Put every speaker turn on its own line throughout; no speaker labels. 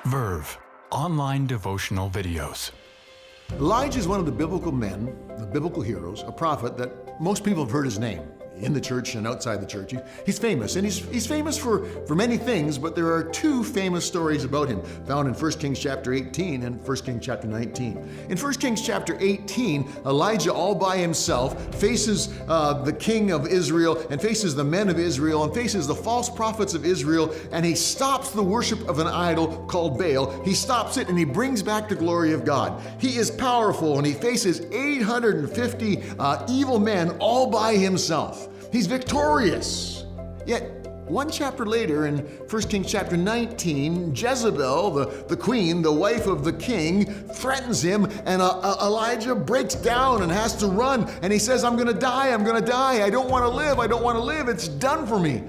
Verve, online devotional videos.
Elijah is one of the biblical men, the biblical heroes, a prophet that most people have heard his name in the church and outside the church. He's famous, and he's famous for many things, but there are two famous stories about him found in 1 Kings chapter 18 and 1 Kings chapter 19. In 1 Kings chapter 18, Elijah all by himself faces the king of Israel and faces the men of Israel and faces the false prophets of Israel, and he stops the worship of an idol called Baal. He stops it and he brings back the glory of God. He is powerful, and he faces 850 evil men all by himself. He's victorious. Yet, one chapter later, in 1 Kings chapter 19, Jezebel, the queen, the wife of the king, threatens him, and Elijah breaks down and has to run. And he says, I'm going to die, I don't want to live, it's done for me.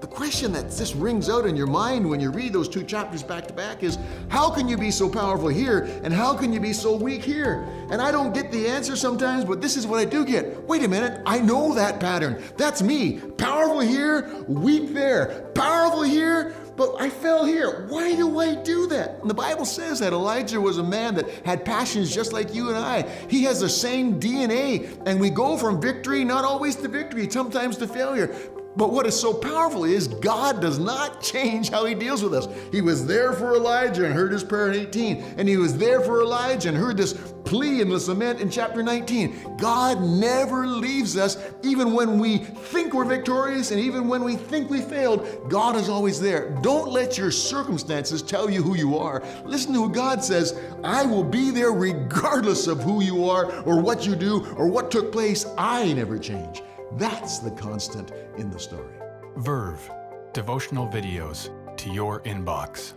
The question that just rings out in your mind when you read those two chapters back to back is, how can you be so powerful here, and how can you be so weak here? And I don't get the answer sometimes, but this is what I do get. Wait a minute, I know that pattern. That's me. Powerful here, weak there. Powerful here, but I fell here. Why do I do that? And the Bible says that Elijah was a man that had passions just like you and I. He has the same DNA, and we go from victory, not always to victory, sometimes to failure. But what is so powerful is God does not change how he deals with us. He was there for Elijah and heard his prayer in 18. And he was there for Elijah and heard this plea and this lament in chapter 19. God never leaves us, even when we think we're victorious and even when we think we failed. God is always there. Don't let your circumstances tell you who you are. Listen to what God says. I will be there regardless of who you are or what you do or what took place. I never change. That's the constant in the story.
Verve, devotional videos to your inbox.